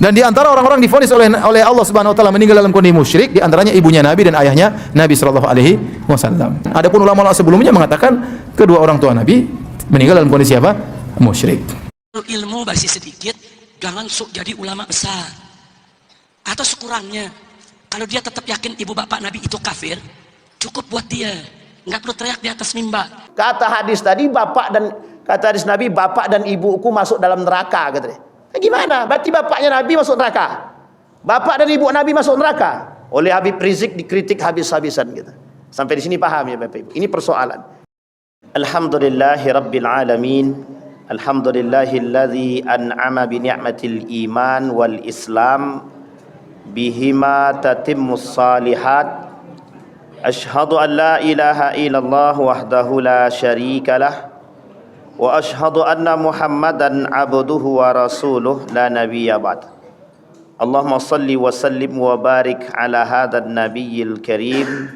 Dan di antara orang-orang divonis oleh Allah Subhanahu wa taala meninggal dalam kondisi musyrik, di antaranya ibunya Nabi dan ayahnya Nabi sallallahu alaihi wasallam. Adapun ulama sebelumnya mengatakan kedua orang tua Nabi meninggal dalam kondisi apa? Musyrik. Ilmu masih sedikit, jangan sok jadi ulama besar. Atau sekurangnya, kalau dia tetap yakin ibu bapak Nabi itu kafir, cukup buat dia, nggak perlu teriak di atas mimbar. Kata hadis tadi, kata hadis Nabi, bapak dan ibuku masuk dalam neraka, katanya. Gimana? Berarti bapaknya Nabi masuk neraka, bapak dan ibu Nabi masuk neraka. Oleh Habib Rizik dikritik habis-habisan gitu. Sampai di sini paham ya Bapak Ibu? Ini persoalan. Alhamdulillahi Rabbil Alamin. Alhamdulillahilladzi an'ama bi ni'matil iman wal islam bihima tatimmus salihat. Ashhadu an la ilaha illallah wahdahu la syarikalah wa ashhadu anna Muhammadan abduhu wa rasuluh la nabiyya ba'd. Allahumma salli wa sallim wa barik ala hadzal nabiyyil karim.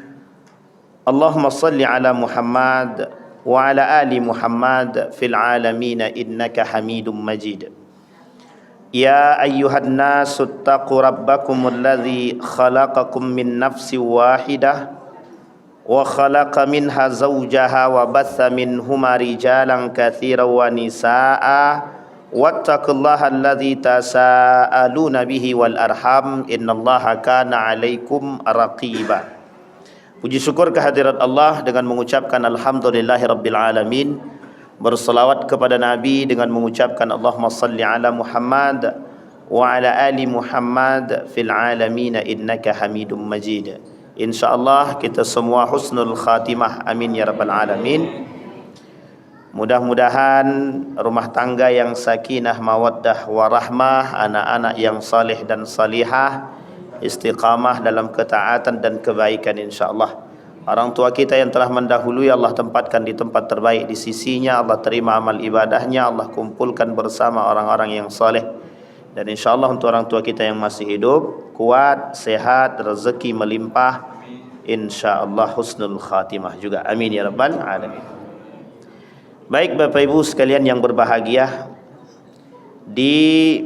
Allahumma salli ala Muhammad wa ala ali Muhammad fil alamin innaka Hamidum Majid. Ya ayyuhan nasu taqu rabbakumul ladzi khalaqakum min nafsin wahidah wa khalaqa minha zawjaha wa batha minhuma rijalan katsiran wa nisaa wattaqullaha alladzi tasaaluna bihi wal arham innallaha kana 'alaikum raqiba. Puji syukur kehadirat Allah dengan mengucapkan alhamdulillahirabbil alamin, berselawat kepada Nabi dengan mengucapkan Allahumma salli ala Muhammad wa ala ali Muhammad fil alamin innaka Hamidum Majid. InsyaAllah kita semua husnul khatimah, amin ya rabbal alamin. Mudah-mudahan rumah tangga yang sakinah mawaddah warahmah, anak-anak yang salih dan salihah, istiqamah dalam ketaatan dan kebaikan insyaAllah. Orang tua kita yang telah mendahului Allah tempatkan di tempat terbaik di sisinya. Allah terima amal ibadahnya, Allah kumpulkan bersama orang-orang yang saleh. Dan insyaAllah untuk orang tua kita yang masih hidup, kuat, sehat, rezeki melimpah, insyaAllah husnul khatimah juga, amin ya rabbal alamin. Baik Bapak Ibu sekalian yang berbahagia, di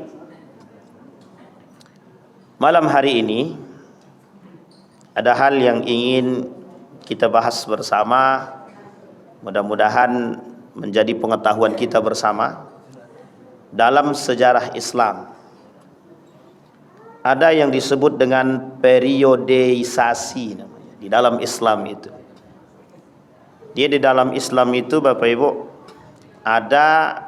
malam hari ini ada hal yang ingin kita bahas bersama. Mudah-mudahan menjadi pengetahuan kita bersama. Dalam sejarah Islam ada yang disebut dengan periodeisasi namanya di dalam Islam itu. Dia di dalam Islam itu Bapak Ibu ada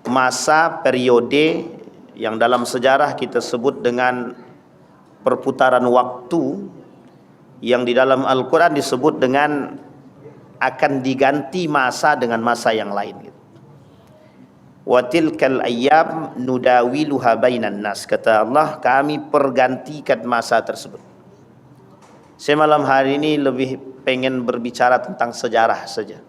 masa periode yang dalam sejarah kita sebut dengan perputaran waktu, yang di dalam Al-Quran disebut dengan akan diganti masa dengan masa yang lain gitu. Wa tilkal ayyam nudawiluha bainan nas, kata Allah, kami pergantikan masa tersebut. Saya malam hari ini lebih pengen berbicara tentang sejarah saja,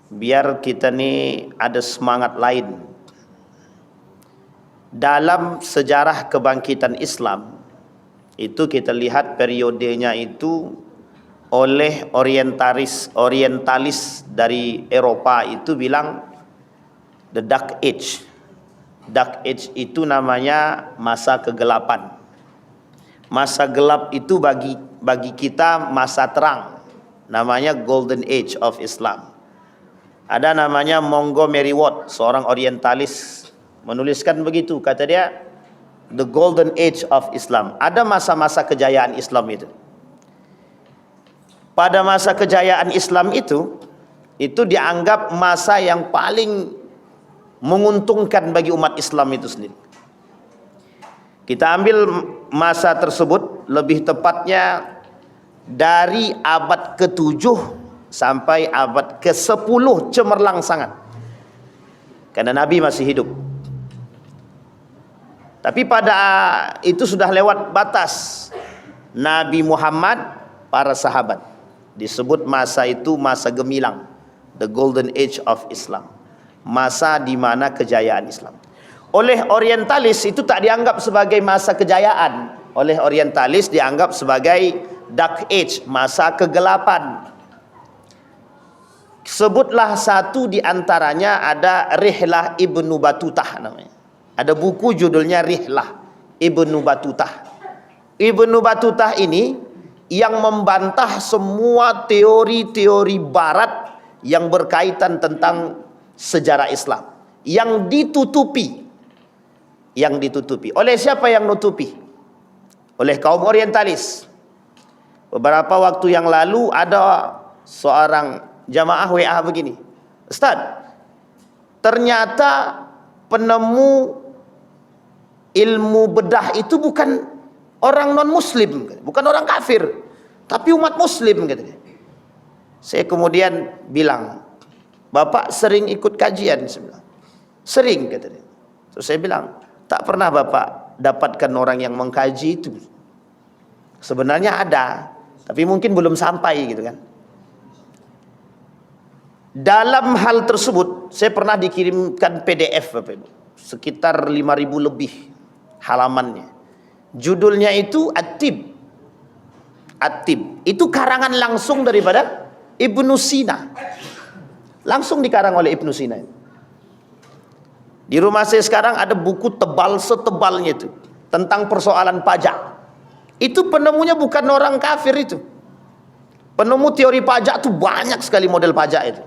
biar kita nih ada semangat lain. Dalam sejarah kebangkitan Islam itu kita lihat periodenya itu oleh orientalis dari Eropa itu bilang the Dark Age. Dark Age itu namanya masa kegelapan. Masa gelap itu bagi kita masa terang, namanya Golden Age of Islam. Ada namanya Montgomery Ward, seorang orientalis, menuliskan begitu, kata dia the Golden Age of Islam. Ada masa-masa kejayaan Islam itu. Pada masa kejayaan Islam itu dianggap masa yang paling menguntungkan bagi umat Islam itu sendiri. Kita ambil masa tersebut, lebih tepatnya dari abad ke-7 sampai abad ke-10 cemerlang sangat, karena Nabi masih hidup. Tapi pada itu sudah lewat batas Nabi Muhammad, para sahabat. Disebut masa itu masa gemilang, the Golden Age of Islam. Masa di mana kejayaan Islam. Oleh orientalis itu tak dianggap sebagai masa kejayaan. Oleh orientalis dianggap sebagai Dark Age, masa kegelapan. Sebutlah satu di antaranya, ada Rihlah Ibnu Batutah namanya. Ada buku judulnya Rihlah Ibnu Batutah. Ibnu Batutah ini yang membantah semua teori-teori barat yang berkaitan tentang sejarah Islam, yang ditutupi. Oleh siapa yang nutupi? Oleh kaum orientalis. Beberapa waktu yang lalu ada seorang jamaah WA begini, Ustaz, ternyata penemu ilmu bedah itu bukan orang non muslim, bukan orang kafir, tapi umat muslim, katanya. Saya kemudian bilang, Bapak sering ikut kajian? Saya bilang, sering, katanya. Terus saya bilang, tak pernah Bapak dapatkan orang yang mengkaji itu. Sebenarnya ada, tapi mungkin belum sampai, gitu kan. Dalam hal tersebut saya pernah dikirimkan PDF, Bapak Ibu, sekitar 5.000 lebih halamannya. Judulnya itu At-Tib. At-Tib itu karangan langsung daripada Ibnu Sina, langsung dikarang oleh Ibnu Sina. Di rumah saya sekarang ada buku tebal setebalnya itu tentang persoalan pajak. Itu penemunya bukan orang kafir itu. Penemu teori pajak itu banyak sekali model pajak itu.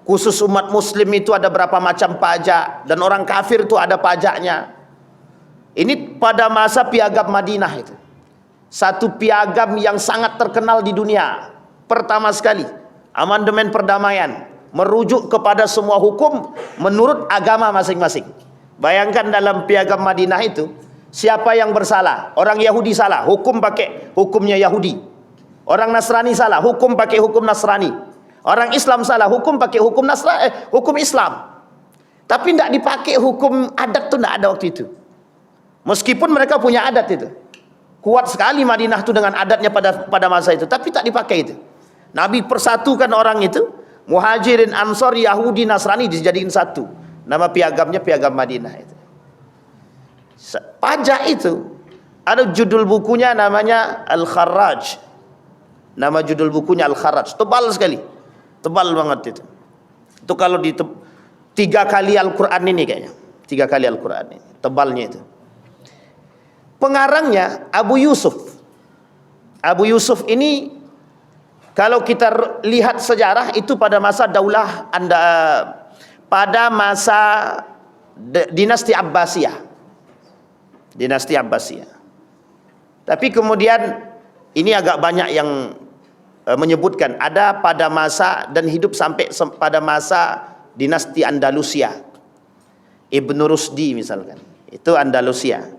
Khusus umat muslim itu ada berapa macam pajak, dan orang kafir itu ada pajaknya. Ini pada masa piagam Madinah itu. Satu piagam yang sangat terkenal di dunia. Pertama sekali, amandemen perdamaian, merujuk kepada semua hukum menurut agama masing-masing. Bayangkan dalam piagam Madinah itu, siapa yang bersalah? Orang Yahudi salah, hukum pakai hukumnya Yahudi. Orang Nasrani salah, hukum pakai hukum Nasrani. Orang Islam salah, hukum pakai hukum hukum Islam. Tapi tidak dipakai hukum adat, itu tidak ada waktu itu. Meskipun mereka punya adat itu, kuat sekali Madinah itu dengan adatnya pada masa itu, tapi tak dipakai itu. Nabi persatukan orang itu, Muhajirin, Ansor, Yahudi, Nasrani dijadikan satu. Nama piagamnya piagam Madinah itu. Pajak itu ada judul bukunya namanya Al-Kharraj. Nama judul bukunya Al-Kharraj. Tebal sekali, tebal banget itu. Itu kalau di 3 kali Al-Quran ini kayaknya, 3 kali Al-Quran ini tebalnya itu. Pengarangnya Abu Yusuf. Abu Yusuf ini kalau kita lihat sejarah itu pada masa daulah pada masa dinasti Abbasiyah. Dinasti Abbasiyah. Tapi kemudian ini agak banyak yang menyebutkan ada pada masa dan hidup sampai pada masa dinasti Andalusia. Ibnu Rusdi misalkan, itu Andalusia.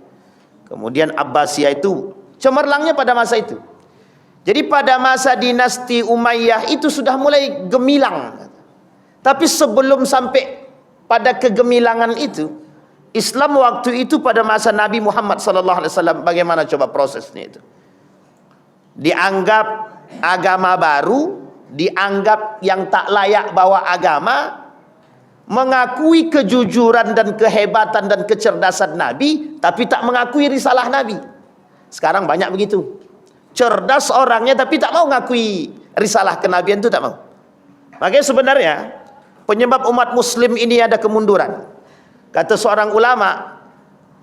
Kemudian Abbasiyah itu cemerlangnya pada masa itu. Jadi pada masa dinasti Umayyah itu sudah mulai gemilang. Tapi sebelum sampai pada kegemilangan itu, Islam waktu itu pada masa Nabi Muhammad SAW, bagaimana coba prosesnya itu? Dianggap agama baru, dianggap yang tak layak bawa agama, mengakui kejujuran dan kehebatan dan kecerdasan Nabi, tapi tak mengakui risalah Nabi. Sekarang banyak begitu. Cerdas orangnya tapi tak mau mengakui risalah kenabian, itu tak mau. Makanya sebenarnya penyebab umat muslim ini ada kemunduran. Kata seorang ulama,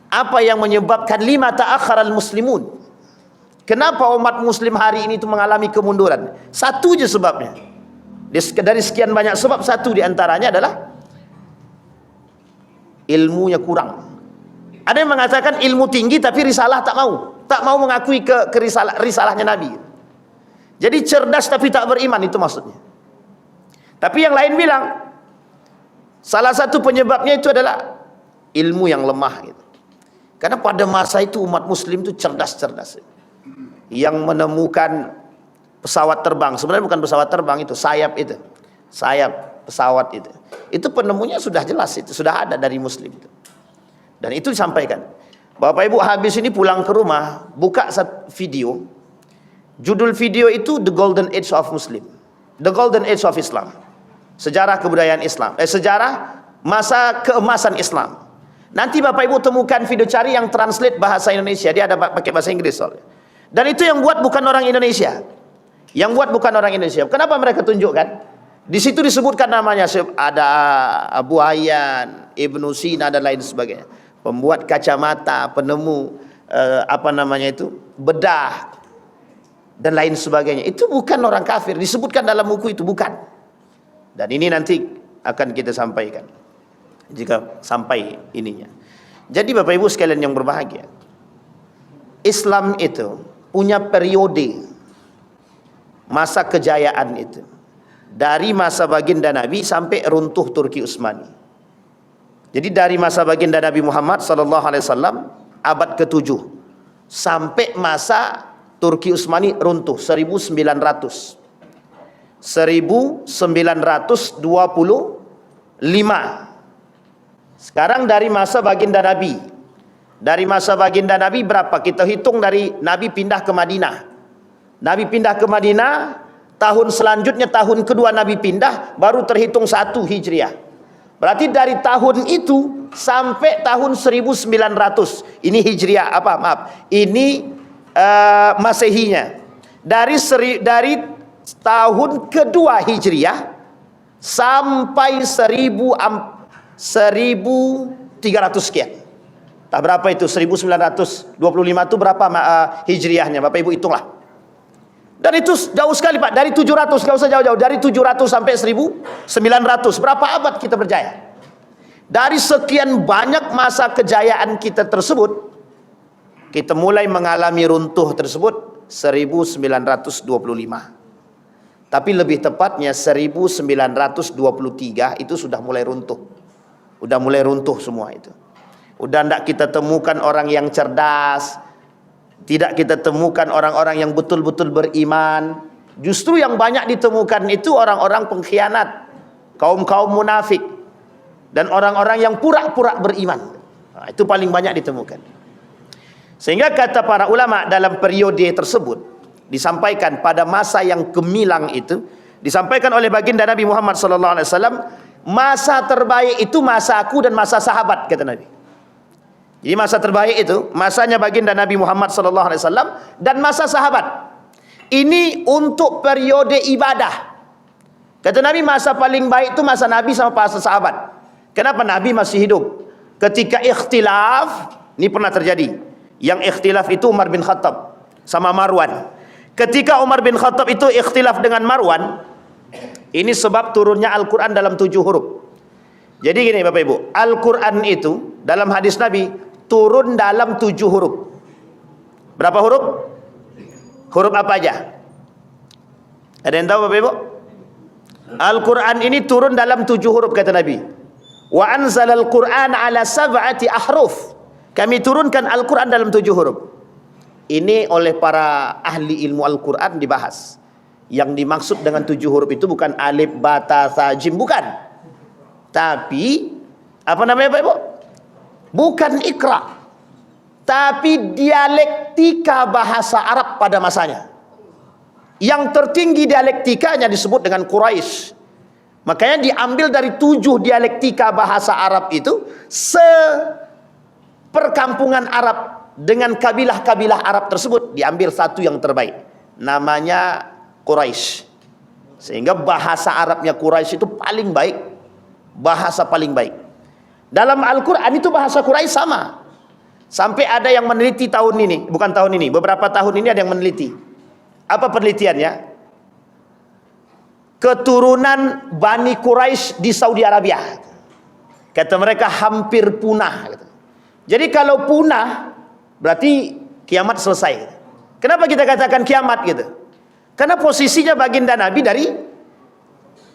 apa yang menyebabkan lima ta'akharal muslimun? Kenapa umat muslim hari ini itu mengalami kemunduran? Satu je sebabnya. Dari sekian banyak sebab, satu diantaranya adalah ilmunya kurang. Ada yang mengatakan ilmu tinggi tapi risalah tak mau mengakui risalahnya Nabi. Jadi cerdas tapi tak beriman, itu maksudnya. Tapi yang lain bilang salah satu penyebabnya itu adalah ilmu yang lemah gitu. Karena pada masa itu umat muslim itu cerdas-cerdas. Yang menemukan pesawat terbang, sebenarnya bukan pesawat terbang itu, sayap itu. Sayap pesawat itu. Itu penemunya sudah jelas, itu sudah ada dari muslim itu. Dan itu disampaikan. Bapak Ibu habis ini pulang ke rumah, buka video. Judul video itu The Golden Age of Muslim. The Golden Age of Islam. Sejarah kebudayaan Islam. Sejarah masa keemasan Islam. Nanti Bapak Ibu temukan video, cari yang translate bahasa Indonesia. Dia ada pakai bahasa Inggris soalnya. Dan itu yang buat bukan orang Indonesia. Yang buat bukan orang Indonesia. Kenapa mereka tunjukkan? Di situ disebutkan namanya, ada Abu Hayyan, Ibnu Sina dan lain sebagainya. pembuat kacamata, penemu bedah dan lain sebagainya. Itu bukan orang kafir, disebutkan dalam buku itu, bukan. Dan ini nanti akan kita sampaikan jika sampai ininya. Jadi Bapak Ibu sekalian yang berbahagia, Islam itu punya periode masa kejayaan itu, dari masa baginda Nabi sampai runtuh Turki Utsmani. Jadi dari masa baginda Nabi Muhammad SAW abad ke-7 sampai masa Turki Utsmani runtuh 1925. Sekarang dari masa baginda Nabi, dari masa baginda Nabi berapa? Kita hitung dari Nabi pindah ke Madinah. Nabi pindah ke Madinah, tahun selanjutnya tahun kedua Nabi pindah, baru terhitung 1 Hijriah. Berarti dari tahun itu sampai tahun 1900. Ini Hijriah, ini Masehinya. Dari tahun kedua Hijriah sampai 1300 sekian. Tak berapa itu? 1925 itu berapa Hijriahnya? Bapak Ibu hitunglah. Dan itu jauh sekali Pak, dari 700, gak usah jauh-jauh, dari 700 sampai 1900, berapa abad kita berjaya? Dari sekian banyak masa kejayaan kita tersebut, kita mulai mengalami runtuh tersebut 1925. Tapi lebih tepatnya 1923 itu sudah mulai runtuh. Udah mulai runtuh semua itu. Udah tidak kita temukan orang yang cerdas, tidak kita temukan orang-orang yang betul-betul beriman. Justru yang banyak ditemukan itu orang-orang pengkhianat, kaum-kaum munafik, dan orang-orang yang pura-pura beriman. Nah, itu paling banyak ditemukan. Sehingga kata para ulama dalam periode tersebut, disampaikan pada masa yang gemilang itu, disampaikan oleh baginda Nabi Muhammad SAW, masa terbaik itu masa aku dan masa sahabat, kata Nabi. Jadi masa terbaik itu masanya baginda Nabi Muhammad SAW dan masa sahabat. Ini untuk periode ibadah. Kata Nabi, masa paling baik itu masa Nabi sama masa sahabat. Kenapa? Nabi masih hidup. Ketika ikhtilaf, ini pernah terjadi. Yang ikhtilaf itu Umar bin Khattab sama Marwan. Ketika Umar bin Khattab itu ikhtilaf dengan Marwan, ini sebab turunnya Al-Quran dalam 7 huruf. Jadi gini Bapak Ibu, Al-Quran itu dalam hadis Nabi turun dalam 7 huruf. Berapa huruf? Huruf apa aja? Ada yang tahu Bapak Ibu? Al-Quran ini turun dalam 7 huruf, kata Nabi. Wa anzalal Qur'an ala 7 ahruf. Kami turunkan Al-Quran dalam 7 huruf. Ini oleh para ahli ilmu Al-Quran dibahas. Yang dimaksud dengan 7 huruf itu bukan alif, ba, ta, tha, jim, bukan. Tapi apa namanya Bapak Ibu? Bukan ikra, tapi dialektika bahasa Arab pada masanya. Yang tertinggi dialektikanya disebut dengan Quraisy. Makanya diambil dari 7 dialektika bahasa Arab itu, seperkampungan Arab dengan kabilah-kabilah Arab tersebut diambil satu yang terbaik, namanya Quraisy. Sehingga bahasa Arabnya Quraisy itu paling baik, bahasa paling baik. Dalam Al-Quran itu bahasa Quraisy sama. Sampai ada yang meneliti tahun ini, bukan tahun ini, beberapa tahun ini ada yang meneliti. Apa penelitiannya? Keturunan Bani Quraisy di Saudi Arabia, kata mereka hampir punah. Jadi kalau punah berarti kiamat selesai. Kenapa kita katakan kiamat gitu? Karena posisinya baginda Nabi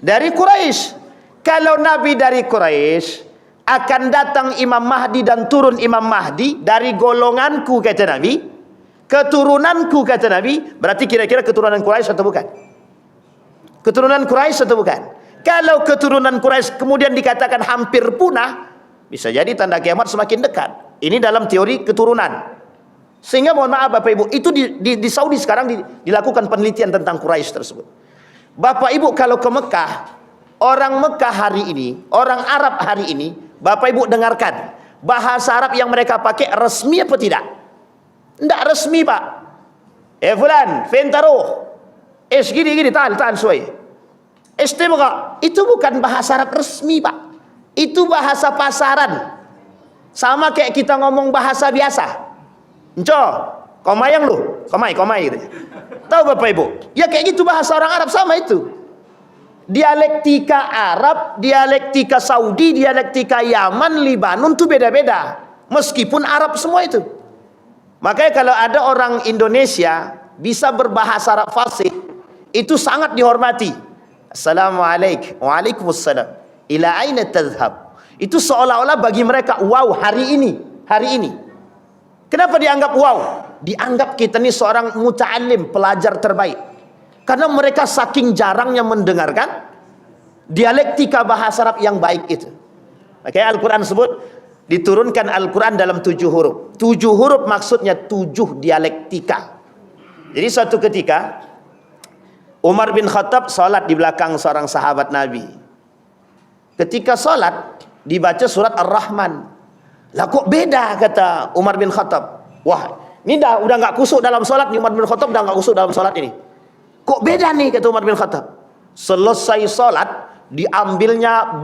dari Quraisy. Kalau Nabi dari Quraisy, akan datang Imam Mahdi dan turun Imam Mahdi dari golonganku, kata Nabi, keturunanku, kata Nabi. Berarti kira-kira keturunan Quraisy atau bukan? Keturunan Quraisy atau bukan? Kalau keturunan Quraisy kemudian dikatakan hampir punah, bisa jadi tanda kiamat semakin dekat. Ini dalam teori keturunan. Sehingga mohon maaf Bapak Ibu, itu di Saudi sekarang dilakukan penelitian tentang Quraisy tersebut. Bapak Ibu kalau ke Mekah, orang Mekah hari ini, orang Arab hari ini, Bapak Ibu dengarkan, bahasa Arab yang mereka pakai resmi apa tidak? Tidak resmi Pak. Fulan, fentaruh, gini, tahan suai. Itu bukan bahasa Arab resmi Pak. Itu bahasa pasaran. Sama kayak kita ngomong bahasa biasa. Enco, komai yang lu, komai gitu. Tahu Bapak Ibu? Ya kayak gitu bahasa orang Arab sama itu. Dialektika Arab, dialektika Saudi, dialektika Yaman, Libanon tuh beda-beda. Meskipun Arab semua itu. Makanya kalau ada orang Indonesia bisa berbahasa Arab fasih, itu sangat dihormati. Assalamualaikum, waalaikumsalam. Ila aina tadhhab? Itu seolah-olah bagi mereka, wow, hari ini. Kenapa dianggap wow? Dianggap kita ini seorang muta'alim, pelajar terbaik. Karena mereka saking jarangnya mendengarkan dialektika bahasa Arab yang baik itu. Makanya Al-Quran sebut, diturunkan Al-Quran dalam 7 huruf. 7 huruf maksudnya 7 dialektika. Jadi suatu ketika Umar bin Khattab salat di belakang seorang sahabat Nabi. Ketika salat dibaca surat Ar-Rahman. Lah kok beda, kata Umar bin Khattab. Wah, ini udah nggak kusuk dalam salat nih, Umar bin Khattab udah nggak kusuk dalam salat ini. Kok beda nih, kata Umar bin Khattab. Selesai salat diambilnya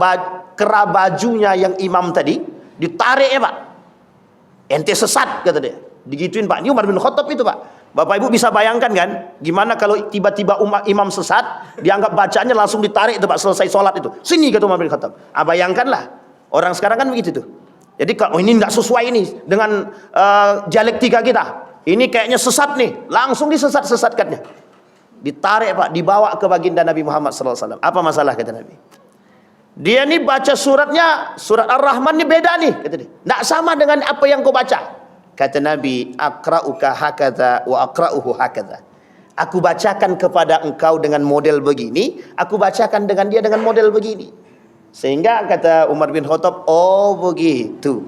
kera bajunya yang imam tadi, ditarik ya Pak. Ente sesat, kata dia. Digituin Pak. Ini Umar bin Khattab itu Pak. Bapak Ibu bisa bayangkan kan, gimana kalau tiba-tiba imam sesat, dianggap bacaannya langsung ditarik itu Pak, selesai sholat itu. Sini, kata Umar bin Khattab. Bayangkanlah, orang sekarang kan begitu tuh. Jadi kalau ini nggak sesuai ini dengan dialektika kita, ini kayaknya sesat nih, langsung disesat-sesatkannya. Ditarik Pak, dibawa ke baginda Nabi Muhammad SAW. Apa masalah, kata Nabi? Dia nih baca suratnya, surat Ar-Rahman nih beda nih, kata dia. Nggak sama dengan apa yang kau baca. Kata Nabi, aqra'uka hakadha wa aqra'uhu hakadha. Aku bacakan kepada engkau dengan model begini, aku bacakan dengan dia dengan model begini. Sehingga kata Umar bin Khattab, oh begitu.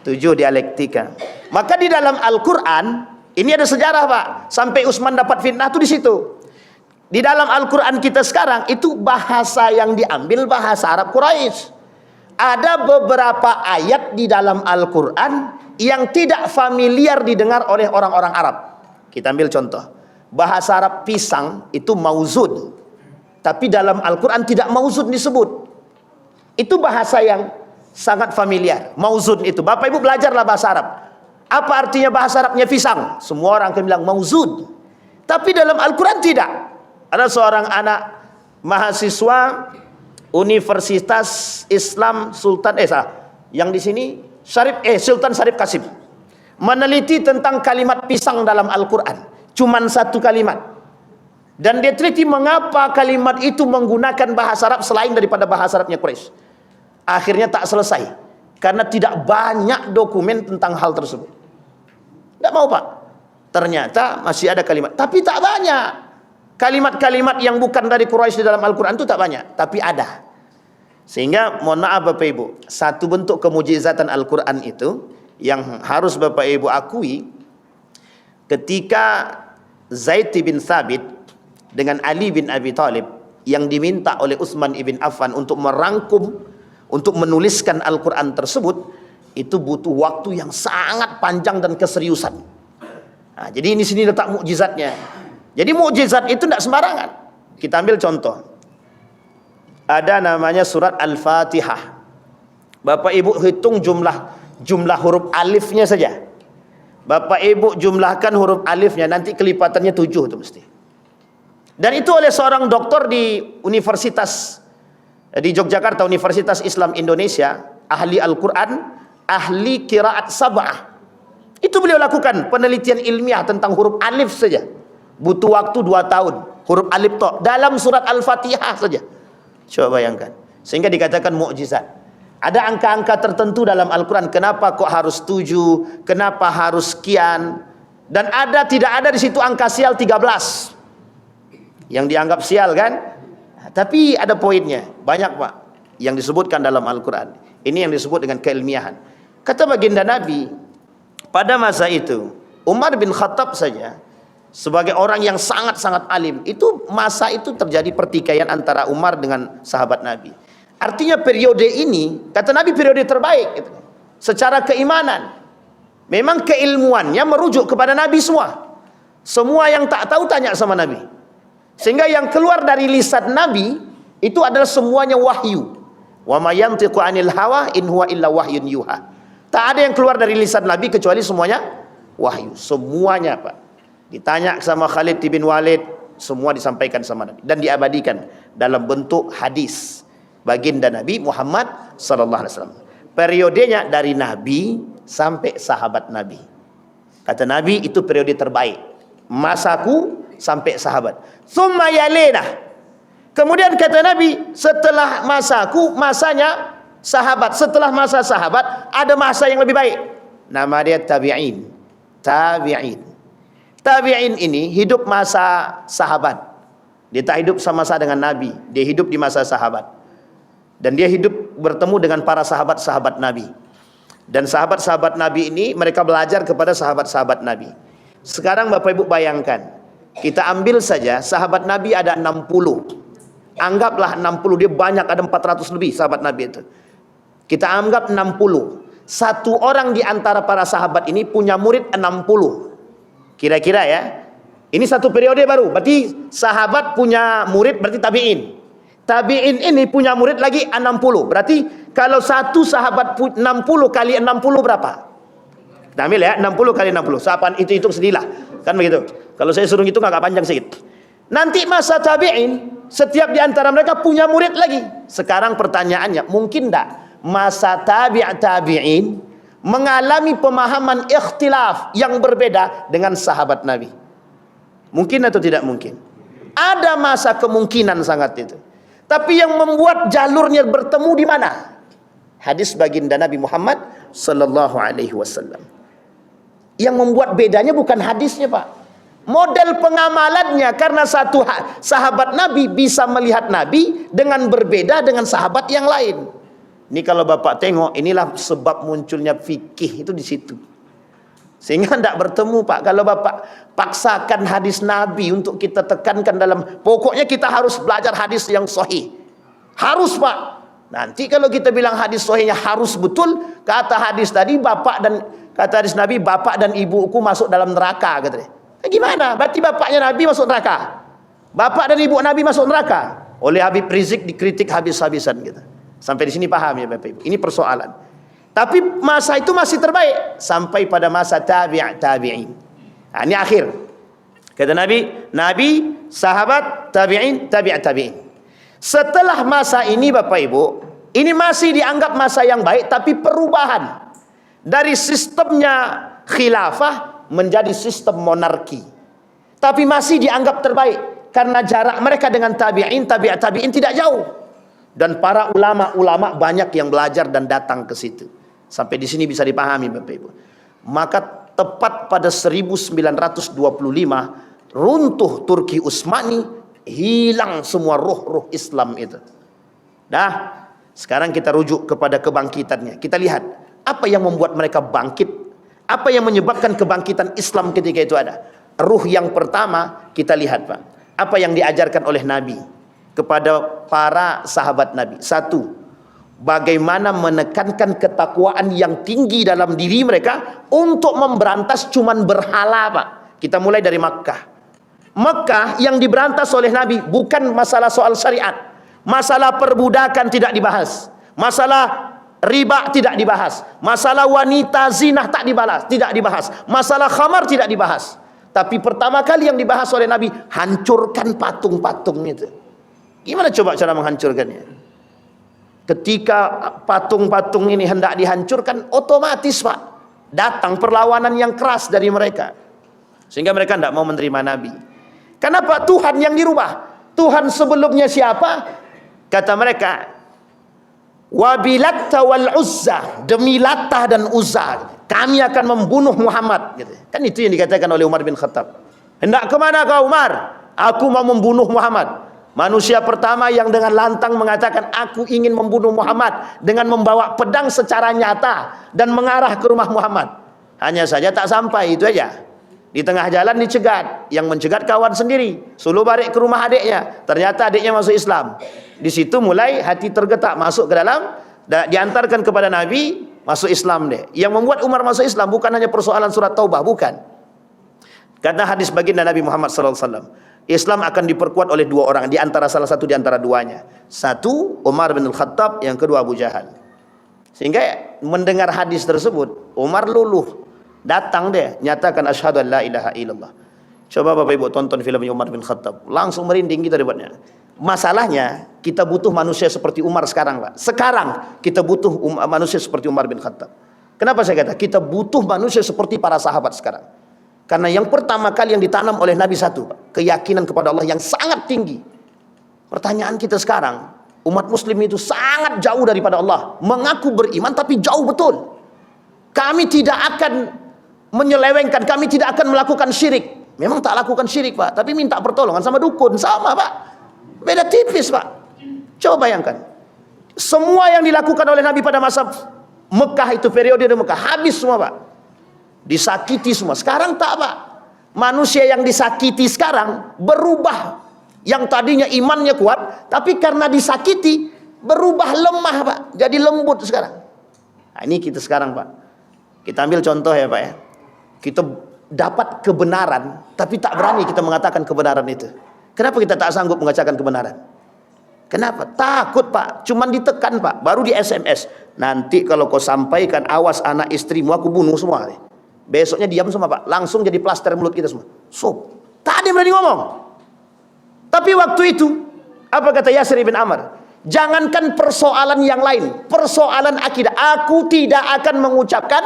7 dialektika. Maka di dalam Al-Quran, ini ada sejarah Pak. Sampai Utsman dapat fitnah tuh di situ. Di dalam Al-Quran kita sekarang, itu bahasa yang diambil bahasa Arab Quraisy. Ada beberapa ayat di dalam Al-Quran yang tidak familiar didengar oleh orang-orang Arab. Kita ambil contoh. Bahasa Arab pisang itu mauzun. Tapi dalam Al-Quran tidak mauzun disebut. Itu bahasa yang sangat familiar. Mauzun itu. Bapak Ibu belajarlah bahasa Arab. Apa artinya bahasa Arabnya pisang? Semua orang akan bilang mauzun. Tapi dalam Al-Quran tidak. Ada seorang anak mahasiswa Universitas Islam Sultan yang di sini Sultan Syarif Qasim meneliti tentang kalimat pisang dalam Al-Quran. Cuman 1 kalimat. Dan dia teliti mengapa kalimat itu menggunakan bahasa Arab selain daripada bahasa Arabnya Quraisy. Akhirnya tak selesai. Karena tidak banyak dokumen tentang hal tersebut. Tidak mau Pak. Ternyata masih ada kalimat. Tapi tak banyak. Kalimat-kalimat yang bukan dari Quraisy di dalam Al-Quran itu tak banyak. Tapi ada. Sehingga mohon maaf Bapak Ibu, satu bentuk kemujizatan Al-Quran itu yang harus Bapak Ibu akui, ketika Zaid bin Thabit dengan Ali bin Abi Thalib yang diminta oleh Utsman ibn Affan untuk merangkum, untuk menuliskan Al-Quran tersebut, itu butuh waktu yang sangat panjang dan keseriusan. Nah, jadi ini sini letak mukjizatnya. Jadi mukjizat itu tidak sembarangan. Kita ambil contoh. Ada namanya surat Al-Fatihah. Bapak Ibu hitung jumlah huruf alifnya saja. Bapak Ibu jumlahkan huruf alifnya, nanti kelipatannya 7 itu mesti. Dan itu oleh seorang doktor di Universitas di Yogyakarta, Universitas Islam Indonesia, ahli Al-Quran, ahli qiraat sab'ah. Itu beliau lakukan penelitian ilmiah tentang huruf alif saja. Butuh waktu 2 tahun. Huruf alif to dalam surat Al-Fatihah saja. Coba bayangkan. Sehingga dikatakan mukjizat. Ada angka-angka tertentu dalam Al-Quran. Kenapa kok harus 7? Kenapa harus sekian? Dan tidak ada di situ angka sial 13. Yang dianggap sial kan? Tapi ada poinnya. Banyak Pak yang disebutkan dalam Al-Quran. Ini yang disebut dengan keilmiahan. Kata baginda Nabi, pada masa itu Umar bin Khattab saja sebagai orang yang sangat-sangat alim, itu masa itu terjadi pertikaian antara Umar dengan sahabat Nabi. Artinya periode ini, kata Nabi, periode terbaik gitu. Secara keimanan. Memang keilmuannya merujuk kepada Nabi semua. Semua yang tak tahu tanya sama Nabi. Sehingga yang keluar dari lisan Nabi itu adalah semuanya wahyu. Wa ma yantiqu 'anil hawa in huwa illa wahyun yuha. Tak ada yang keluar dari lisan Nabi kecuali semuanya wahyu. Semuanya, Pak. Ditanya sama Khalid bin Walid, semua disampaikan sama Nabi dan diabadikan dalam bentuk hadis baginda Nabi Muhammad sallallahu alaihi wasallam. Periodenya dari Nabi sampai sahabat Nabi. Kata Nabi, itu periode terbaik. Masaku sampai sahabat. Tsumma yalena. Kemudian kata Nabi, setelah masaku, masanya sahabat. Setelah masa sahabat, ada masa yang lebih baik. Nama dia tabi'in. Tabi'in. Tabi'in ini hidup masa sahabat. Dia tak hidup sama-sama dengan Nabi. Dia hidup di masa sahabat. Dan dia hidup bertemu dengan para sahabat-sahabat Nabi. Dan sahabat-sahabat Nabi ini mereka belajar kepada sahabat-sahabat Nabi. Sekarang Bapak Ibu bayangkan, kita ambil saja sahabat Nabi ada 60. Anggaplah 60, dia banyak, ada 400 lebih sahabat Nabi itu. Kita anggap 60. Satu orang di antara para sahabat ini punya murid 60. Kira-kira ya. Ini satu periode baru. Berarti sahabat punya murid, berarti tabi'in. Tabi'in ini punya murid lagi 60. Berarti kalau satu sahabat 60 kali 60 berapa? Kita ambil ya, 60 kali 60. Sahabat itu hitung sendirilah. Kan begitu. Kalau saya suruh hitung agak panjang sedikit. Nanti masa tabi'in, setiap di antara mereka punya murid lagi. Sekarang pertanyaannya, mungkin tak masa tabi'in mengalami pemahaman ikhtilaf yang berbeda dengan sahabat Nabi? Mungkin atau tidak mungkin? Ada masa kemungkinan sangat itu. Tapi yang membuat jalurnya bertemu di mana? Hadis baginda Nabi Muhammad sallallahu alaihi wasallam. Yang membuat bedanya bukan hadisnya, Pak. Model pengamalannya, karena satu sahabat Nabi bisa melihat Nabi dengan berbeda dengan sahabat yang lain. Ini kalau Bapak tengok, inilah sebab munculnya fikih itu di situ. Sehingga tidak bertemu, Pak. Kalau Bapak paksakan hadis Nabi untuk kita tekankan dalam, pokoknya kita harus belajar hadis yang sahih. Harus, Pak. Nanti kalau kita bilang hadis sahihnya harus betul, kata hadis tadi kata hadis Nabi, bapak dan ibuku masuk dalam neraka, katanya. Gimana? Berarti bapaknya Nabi masuk neraka, bapak dan ibu Nabi masuk neraka. Oleh Habib Rizik dikritik habis-habisan gitu. Sampai di sini paham ya Bapak Ibu. Ini persoalan. Tapi masa itu masih terbaik sampai pada masa tabi'in. Nah, ini akhir. Kata Nabi, sahabat, tabi'in. Setelah masa ini Bapak Ibu, ini masih dianggap masa yang baik, tapi perubahan dari sistemnya khilafah menjadi sistem monarki. Tapi masih dianggap terbaik karena jarak mereka dengan tabi'in tidak jauh. Dan para ulama-ulama banyak yang belajar dan datang ke situ. Sampai di sini bisa dipahami Bapak Ibu. Maka tepat pada 1925 runtuh Turki Utsmani, hilang semua ruh-ruh Islam itu. Nah, sekarang kita rujuk kepada kebangkitannya. Kita lihat apa yang membuat mereka bangkit, apa yang menyebabkan kebangkitan Islam ketika itu ada. Ruh yang pertama kita lihat, Pak. Apa yang diajarkan oleh Nabi kepada para sahabat Nabi. Satu, bagaimana menekankan ketakwaan yang tinggi dalam diri mereka untuk memberantas cuman berhala, Pak. Kita mulai dari Makkah. Makkah yang diberantas oleh Nabi bukan masalah soal syariat. Masalah perbudakan tidak dibahas. Masalah riba tidak dibahas. Masalah wanita zina tidak dibahas. Masalah khamar tidak dibahas. Tapi pertama kali yang dibahas oleh Nabi, hancurkan patung-patung itu. Gimana coba cara menghancurkannya? Ketika patung-patung ini hendak dihancurkan, otomatis Pak, datang perlawanan yang keras dari mereka. Sehingga mereka tidak mau menerima Nabi. Kenapa? Tuhan yang dirubah. Tuhan sebelumnya siapa? Kata mereka, Wabilatta wal Uzza, demi Latah dan Uzza, kami akan membunuh Muhammad. Kan itu yang dikatakan oleh Umar bin Khattab. Hendak kemana kau Umar? Aku mau membunuh Muhammad. Manusia pertama yang dengan lantang mengatakan aku ingin membunuh Muhammad dengan membawa pedang secara nyata dan mengarah ke rumah Muhammad. Hanya saja tak sampai, itu aja. Di tengah jalan dicegat, yang mencegat kawan sendiri, suruh balik ke rumah adiknya. Ternyata adiknya masuk Islam. Di situ mulai hati tergetak, masuk ke dalam, diantarkan kepada Nabi, masuk Islam deh. Yang membuat Umar masuk Islam bukan hanya persoalan surat Taubah, bukan. Kata hadis baginda Nabi Muhammad SAW, Islam akan diperkuat oleh dua orang, di antara salah satu di antara duanya. Satu Umar bin Al-Khattab, yang kedua Abu Jahal. Sehingga mendengar hadis tersebut, Umar luluh, datang dia, nyatakan asyhadu an la ilaha illallah. Coba Bapak Ibu tonton filmnya Umar bin Khattab, langsung merinding kita debatnya. Masalahnya kita butuh manusia seperti Umar sekarang, Pak. Sekarang kita butuh manusia seperti Umar bin Khattab. Kenapa saya kata kita butuh manusia seperti para sahabat sekarang? Karena yang pertama kali yang ditanam oleh Nabi satu, Pak, keyakinan kepada Allah yang sangat tinggi. Pertanyaan kita sekarang, umat muslim itu sangat jauh daripada Allah, mengaku beriman tapi jauh betul. Kami tidak akan menyelewengkan, kami tidak akan melakukan syirik. Memang tak lakukan syirik, Pak, tapi minta pertolongan sama dukun, sama, Pak. Beda tipis, Pak. Coba bayangkan, semua yang dilakukan oleh Nabi pada masa Mekah itu, periode di Mekah, habis semua, Pak. Disakiti semua. Sekarang tak, Pak. Manusia yang disakiti sekarang berubah. Yang tadinya imannya kuat, tapi karena disakiti berubah lemah, Pak. Jadi lembut sekarang. Nah, ini kita sekarang, Pak. Kita ambil contoh ya, Pak ya. Kita dapat kebenaran, tapi tak berani kita mengatakan kebenaran itu. Kenapa kita tak sanggup mengatakan kebenaran? Kenapa? Takut, Pak. Cuman ditekan, Pak. Baru di SMS. Nanti kalau kau sampaikan, awas anak istrimu aku bunuh semua. Besoknya diam semua, Pak. Langsung jadi plaster mulut kita semua. So, tak ada yang berani ngomong. Tapi waktu itu, apa kata Yasir ibn Amr? Jangankan persoalan yang lain, persoalan akidah. Aku tidak akan mengucapkan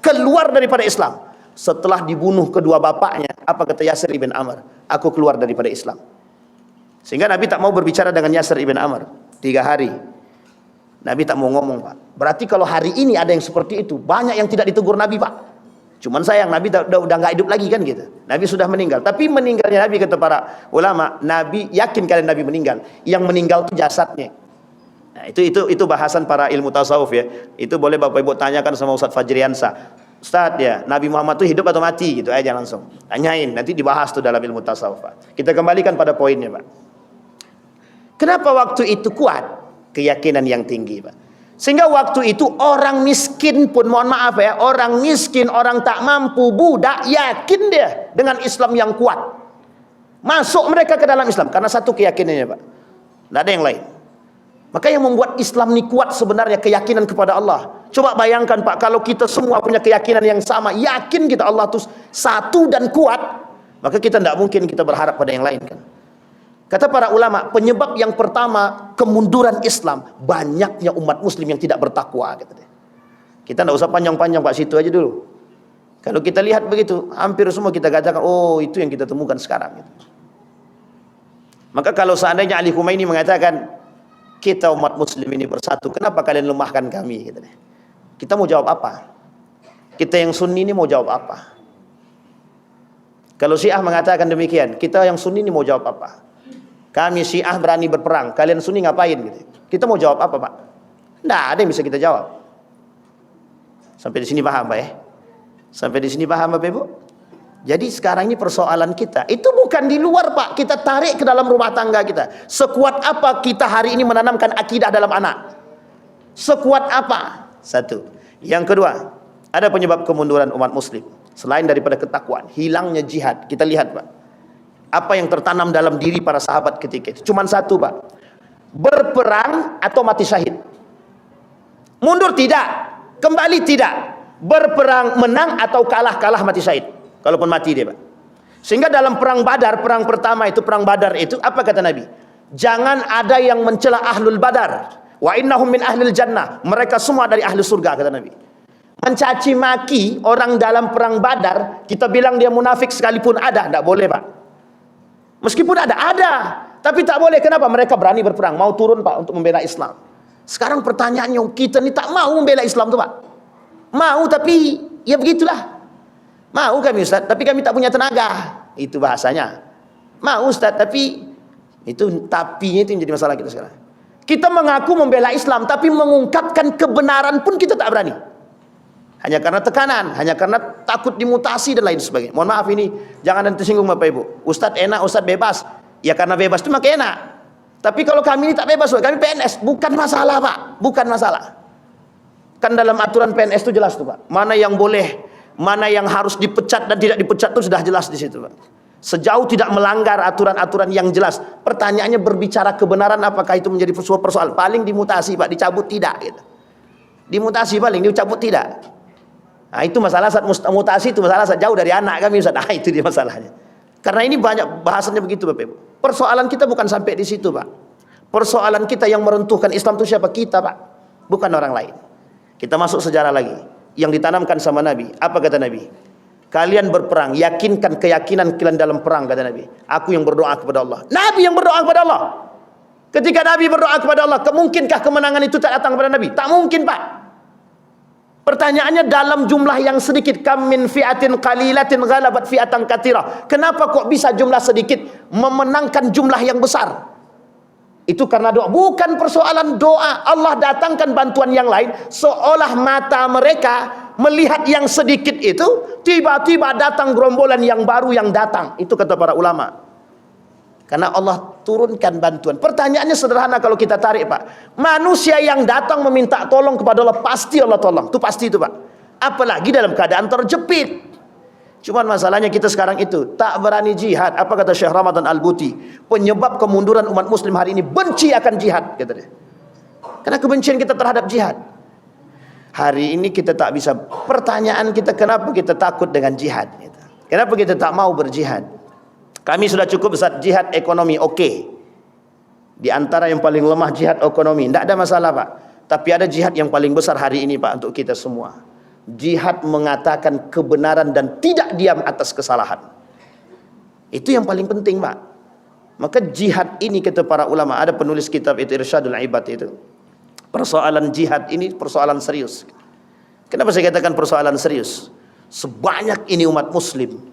keluar daripada Islam. Setelah dibunuh kedua bapaknya, apa kata Yasir ibn Amr? Aku keluar daripada Islam. Sehingga Nabi tak mau berbicara dengan Yasir ibn Amr 3 hari. Nabi tak mau ngomong, Pak. Berarti kalau hari ini ada yang seperti itu, banyak yang tidak ditegur Nabi, Pak. Cuman sayang Nabi udah nggak hidup lagi kan gitu. Nabi sudah meninggal. Tapi meninggalnya Nabi, kata para ulama, Nabi yakin kalian Nabi meninggal. Yang meninggal itu jasadnya. Nah, itu bahasan para ilmu tasawuf ya. Itu boleh Bapak Ibu tanyakan sama Ustaz Fajriansa. Ustaz ya, Nabi Muhammad itu hidup atau mati gitu aja langsung. Tanyain, nanti dibahas tuh dalam ilmu tasawuf, Pak. Kita kembalikan pada poinnya, Pak. Kenapa waktu itu kuat? Keyakinan yang tinggi, Pak. Sehingga waktu itu orang miskin pun, mohon maaf ya, orang miskin, orang tak mampu, budak, yakin dia dengan Islam yang kuat. Masuk mereka ke dalam Islam karena satu keyakinannya, Pak. Tidak ada yang lain. Maka yang membuat Islam ini kuat sebenarnya keyakinan kepada Allah. Coba bayangkan, Pak, kalau kita semua punya keyakinan yang sama, yakin kita Allah itu satu dan kuat, maka kita tidak mungkin kita berharap pada yang lain kan. Kata para ulama, penyebab yang pertama kemunduran Islam, banyaknya umat muslim yang tidak bertakwa. Kita tidak usah panjang-panjang, Pak, situ aja dulu. Kalau kita lihat begitu, hampir semua kita katakan, oh itu yang kita temukan sekarang. Maka kalau seandainya Ali Khumaini mengatakan, kita umat muslim ini bersatu, kenapa kalian lemahkan kami? Kita mau jawab apa? Kita yang sunni ini mau jawab apa? Kalau Syiah mengatakan demikian, kita yang sunni ini mau jawab apa? Kami Syiah berani berperang, kalian Sunni ngapain gitu. Kita mau jawab apa, Pak? Tidak ada yang bisa kita jawab. Sampai di sini paham, Pak ya? Sampai di sini paham, Bapak Ibu? Jadi sekarang ini persoalan kita itu bukan di luar, Pak. Kita tarik ke dalam rumah tangga kita. Sekuat apa kita hari ini menanamkan akidah dalam anak? Sekuat apa? Satu. Yang kedua, ada penyebab kemunduran umat muslim selain daripada ketakwaan, hilangnya jihad. Kita lihat, Pak, apa yang tertanam dalam diri para sahabat ketika itu. Cuman satu, Pak. Berperang atau mati syahid. Mundur tidak, kembali tidak. Berperang menang atau kalah mati syahid. Kalaupun mati dia, Pak. Sehingga dalam perang Badar, perang pertama itu, perang Badar itu, apa kata Nabi? Jangan ada yang mencela ahlul Badar. Wa innahum min ahlil jannah. Mereka semua dari ahli surga, kata Nabi. Mencaci maki orang dalam perang Badar, kita bilang dia munafik sekalipun ada, tidak boleh, Pak. Meskipun ada, tapi tak boleh. Kenapa? Mereka berani berperang, mau turun, Pak, untuk membela Islam. Sekarang pertanyaannya, kita ni tak mau membela Islam tuh, Pak. Mau, tapi ya begitulah. Mau kami, Ustaz, tapi kami tak punya tenaga. Itu bahasanya. Mau, Ustaz, tapi itu tapinya itu yang jadi masalah kita sekarang. Kita mengaku membela Islam, tapi mengungkapkan kebenaran pun kita tak berani. Hanya karena tekanan, hanya karena takut dimutasi dan lain sebagainya. Mohon maaf ini, jangan nanti tersinggung Bapak Ibu. Ustadz enak, Ustadz bebas. Ya karena bebas itu maka enak. Tapi kalau kami ini tak bebas, kami PNS. Bukan masalah, Pak. Bukan masalah. Kan dalam aturan PNS itu jelas tuh, Pak. Mana yang boleh, mana yang harus dipecat dan tidak dipecat itu sudah jelas di situ, Pak. Sejauh tidak melanggar aturan-aturan yang jelas. Pertanyaannya berbicara kebenaran, apakah itu menjadi sebuah persoalan? Paling dimutasi, Pak. Dicabut tidak gitu. Dimutasi paling, dicabut tidak. Nah, itu masalah saat mutasi, itu masalah saat jauh dari anak kami Ustaz. Nah, itu dia masalahnya. Karena ini banyak bahasannya begitu Bapak Ibu. Persoalan kita bukan sampai di situ Pak. Persoalan kita yang meruntuhkan Islam itu siapa? Kita Pak, bukan orang lain. Kita masuk sejarah lagi. Yang ditanamkan sama Nabi. Apa kata Nabi? Kalian berperang, yakinkan keyakinan kalian dalam perang, kata Nabi. Aku yang berdoa kepada Allah. Nabi yang berdoa kepada Allah. Ketika Nabi berdoa kepada Allah, kemungkinkah kemenangan itu tak datang kepada Nabi? Tak mungkin Pak. Pertanyaannya dalam jumlah yang sedikit, kam min fi'atin qalilatin ghalabat fi'atan katsirah. Kenapa kok bisa jumlah sedikit memenangkan jumlah yang besar? Itu karena doa. Bukan persoalan doa. Allah datangkan bantuan yang lain, seolah mata mereka melihat yang sedikit itu, tiba-tiba datang gerombolan yang baru yang datang. Itu kata para ulama. Karena Allah turunkan bantuan. Pertanyaannya sederhana kalau kita tarik Pak. Manusia yang datang meminta tolong kepada Allah, pasti Allah tolong. Itu pasti itu Pak. Apalagi dalam keadaan terjepit. Cuman masalahnya kita sekarang itu tak berani jihad. Apa kata Syekh Ramadan Al-Buti? Penyebab kemunduran umat muslim hari ini benci akan jihad, kata dia. Karena kebencian kita terhadap jihad. Hari ini kita tak bisa. Pertanyaan kita, kenapa kita takut dengan jihad? Kenapa kita tak mau berjihad? Kami sudah cukup saat jihad ekonomi, oke. Di antara yang paling lemah jihad ekonomi, tidak ada masalah Pak. Tapi ada jihad yang paling besar hari ini Pak untuk kita semua. Jihad mengatakan kebenaran dan tidak diam atas kesalahan. Itu yang paling penting Pak. Maka jihad ini kata para ulama, ada penulis kitab itu Irsyadul Ibad itu. Persoalan jihad ini persoalan serius. Kenapa saya katakan persoalan serius? Sebanyak ini umat muslim,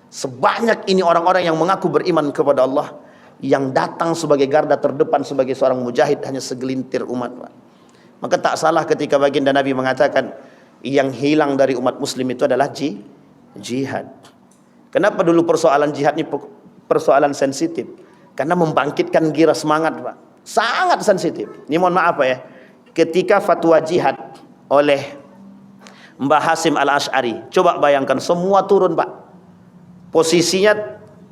sebanyak ini orang-orang yang mengaku beriman kepada Allah, yang datang sebagai garda terdepan sebagai seorang mujahid hanya segelintir umat Pak. Maka tak salah ketika baginda Nabi mengatakan yang hilang dari umat muslim itu adalah jihad. Kenapa dulu persoalan jihad ini persoalan sensitif? Karena membangkitkan gira semangat Pak. Sangat sensitif. Ini mohon maaf Pak ya. Ketika fatwa jihad oleh Mbah Hasim Al-Asy'ari, coba bayangkan semua turun Pak. Posisinya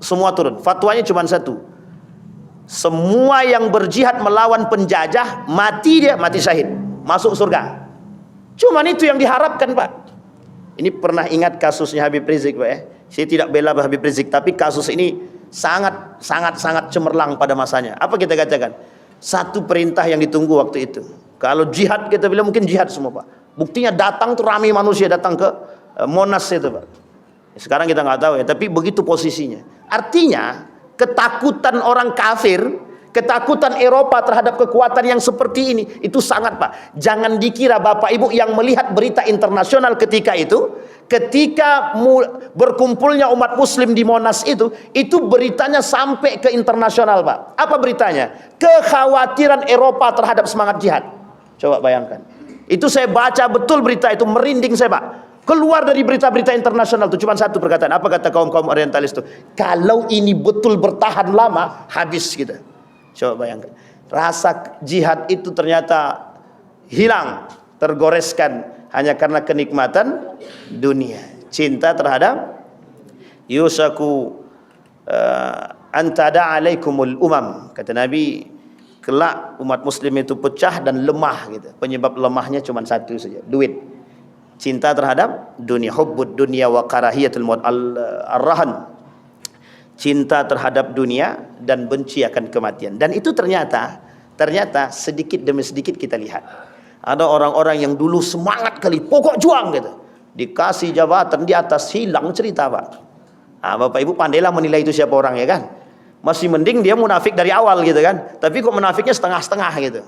semua turun. Fatwanya cuma satu. Semua yang berjihad melawan penjajah, mati dia, mati syahid, masuk surga. Cuman itu yang diharapkan Pak. Ini pernah ingat kasusnya Habib Rizik Pak ya. Saya tidak bela Habib Rizik, tapi kasus ini sangat cemerlang pada masanya. Apa kita katakan? Satu perintah yang ditunggu waktu itu. Kalau jihad kita bilang mungkin jihad semua Pak. Buktinya datang tuh ramai manusia datang ke Monas itu Pak. Sekarang kita nggak tahu ya, tapi begitu posisinya. Artinya ketakutan orang kafir, ketakutan Eropa terhadap kekuatan yang seperti ini, itu sangat Pak. Jangan dikira Bapak Ibu yang melihat berita internasional ketika itu, ketika berkumpulnya umat muslim di Monas itu beritanya sampai ke internasional Pak. Apa beritanya? Kekhawatiran Eropa terhadap semangat jihad. Coba bayangkan. Itu saya baca betul berita itu, merinding saya Pak. Keluar dari berita-berita internasional itu cuma satu perkataan. Apa kata kaum-kaum orientalis itu? Kalau ini betul bertahan lama, habis kita. Coba bayangkan. Rasa jihad itu ternyata hilang, tergoreskan hanya karena kenikmatan dunia. Cinta terhadap yusaku antada alaikumul umam. Kata Nabi, kelak umat muslim itu pecah dan lemah gitu. Penyebab lemahnya cuma satu saja, duit. Cinta terhadap dunia, hubbud dunia wa karahiyatul maut, ar-rahan. Cinta terhadap dunia dan benci akan kematian. Dan itu ternyata sedikit demi sedikit kita lihat. Ada orang-orang yang dulu semangat kali, pokok juang gitu. Dikasih jabatan di atas, hilang cerita Pak. Nah, Bapak Ibu pandailah menilai itu siapa orang ya kan. Masih mending dia munafik dari awal gitu kan. Tapi kok munafiknya setengah-setengah gitu.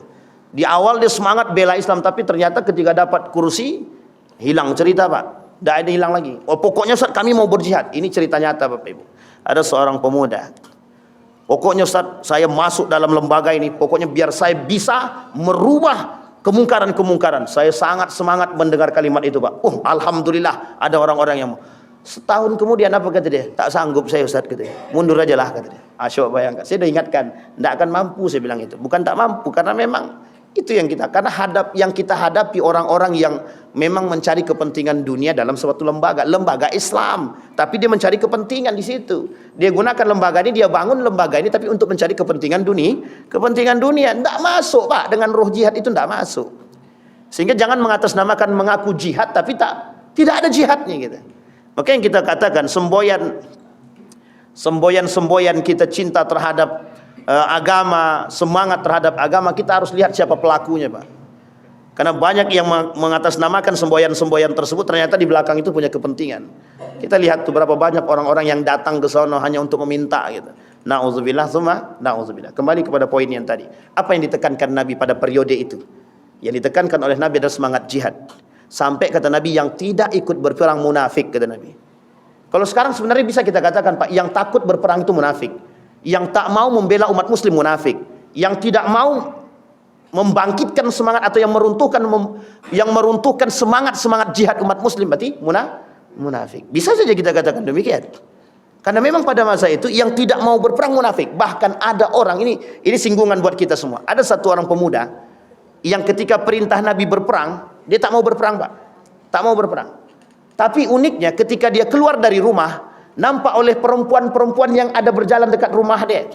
Di awal dia semangat bela Islam, tapi ternyata ketika dapat kursi, hilang cerita Pak. Tidak ada hilang lagi. Oh, pokoknya Ustaz kami mau berjihad. Ini cerita nyata Bapak Ibu. Ada seorang pemuda. Pokoknya Ustaz saya masuk dalam lembaga ini. Pokoknya biar saya bisa merubah kemungkaran-kemungkaran. Saya sangat semangat mendengar kalimat itu Pak. Alhamdulillah ada orang-orang yang mau. Setahun kemudian apa kata dia? Tak sanggup saya Ustaz kata dia. Mundur aja lah kata dia. Asyik bayangkan. Saya sudah ingatkan. Tidak akan mampu saya bilang itu. Bukan tak mampu. Karena memang itu yang kita, karena yang kita hadapi orang-orang yang memang mencari kepentingan dunia dalam suatu lembaga Islam, tapi dia mencari kepentingan di situ. Dia gunakan lembaga ini, dia bangun lembaga ini, tapi untuk mencari kepentingan dunia, tidak masuk Pak, dengan roh jihad itu tidak masuk. Sehingga jangan mengatasnamakan mengaku jihad tapi tidak ada jihadnya gitu. Maka yang kita katakan semboyan kita cinta terhadap agama, semangat terhadap agama, kita harus lihat siapa pelakunya, Pak. Karena banyak yang mengatasnamakan semboyan-semboyan tersebut ternyata di belakang itu punya kepentingan. Kita lihat tuh berapa banyak orang-orang yang datang ke sana hanya untuk meminta gitu. Nauzubillah tsumma nauzubillah. Kembali kepada poin yang tadi. Apa yang ditekankan Nabi pada periode itu? Yang ditekankan oleh Nabi adalah semangat jihad. Sampai kata Nabi, yang tidak ikut berperang munafik, kata Nabi. Kalau sekarang sebenarnya bisa kita katakan, Pak, yang takut berperang itu munafik. Yang tak mau membela umat muslim munafik. Yang tidak mau membangkitkan semangat atau yang meruntuhkan semangat jihad umat muslim berarti munafik. Bisa saja kita katakan demikian. Karena memang pada masa itu yang tidak mau berperang munafik. Bahkan ada orang, ini singgungan buat kita semua. Ada satu orang pemuda yang ketika perintah Nabi berperang, dia tak mau berperang, Pak. Tak mau berperang. Tapi uniknya ketika dia keluar dari rumah, nampak oleh perempuan-perempuan yang ada berjalan dekat rumah dia.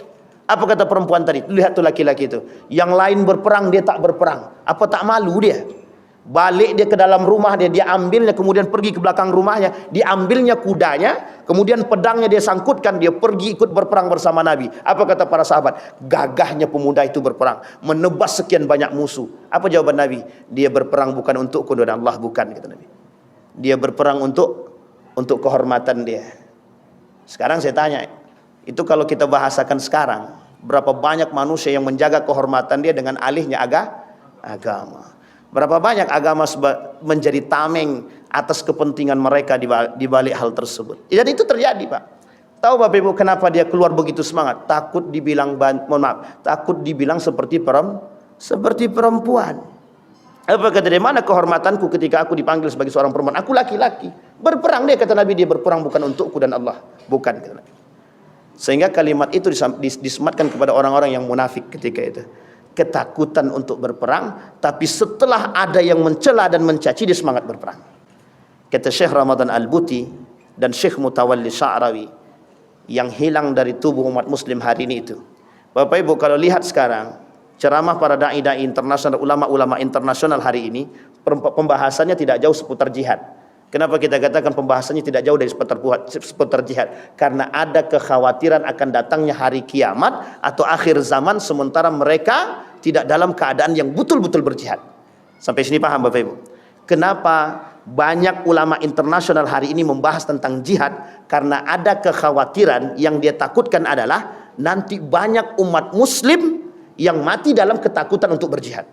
Apa kata perempuan tadi? Lihat tuh laki-laki itu. Yang lain berperang, dia tak berperang. Apa tak malu dia? Balik dia ke dalam rumah dia ambilnya, kemudian pergi ke belakang rumahnya, diambilnya kudanya, kemudian pedangnya dia sangkutkan, dia pergi ikut berperang bersama Nabi. Apa kata para sahabat? Gagahnya pemuda itu berperang, menebas sekian banyak musuh. Apa jawaban Nabi? Dia berperang bukan untuk keridhaan Allah, bukan, kata Nabi. Dia berperang untuk kehormatan dia. Sekarang saya tanya, itu kalau kita bahasakan sekarang, berapa banyak manusia yang menjaga kehormatan dia dengan alihnya agama? Berapa banyak agama menjadi tameng atas kepentingan mereka di balik hal tersebut. Dan itu terjadi, Pak. Tahu Bapak Ibu kenapa dia keluar begitu semangat? Takut dibilang seperti perempuan. Apa kata dia? Mana kehormatanku ketika aku dipanggil sebagai seorang perempuan? Aku laki-laki. Berperang dia, kata Nabi, dia berperang bukan untukku dan Allah. Bukan, kata Nabi. Sehingga kalimat itu disematkan kepada orang-orang yang munafik ketika itu. Ketakutan untuk berperang, tapi setelah ada yang mencela dan mencaci, dia semangat berperang. Kata Syekh Ramadan Al-Buti dan Syekh Mutawalli Sya'rawi, yang hilang dari tubuh umat muslim hari ini itu. Bapak Ibu, kalau lihat sekarang ceramah para dai-dai internasional, ulama-ulama internasional hari ini, pembahasannya tidak jauh seputar jihad. Kenapa kita katakan pembahasannya tidak jauh dari seputar jihad? Karena ada kekhawatiran akan datangnya hari kiamat atau akhir zaman, sementara mereka tidak dalam keadaan yang betul-betul berjihad. Sampai sini paham Bapak Ibu? Kenapa banyak ulama internasional hari ini membahas tentang jihad? Karena ada kekhawatiran yang dia takutkan adalah nanti banyak umat muslim yang mati dalam ketakutan untuk berjihad.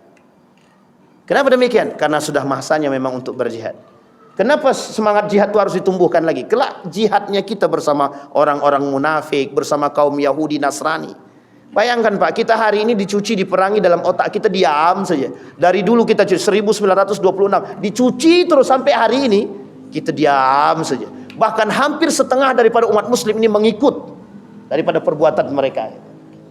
Kenapa demikian? Karena sudah masanya memang untuk berjihad. Kenapa semangat jihad itu harus ditumbuhkan lagi? Kelak jihadnya kita bersama orang-orang munafik, bersama kaum Yahudi, Nasrani. Bayangkan Pak, kita hari ini dicuci, diperangi dalam otak kita, diam saja. Dari dulu kita cuci 1926, dicuci terus sampai hari ini kita diam saja. Bahkan hampir setengah daripada umat muslim ini mengikut daripada perbuatan mereka.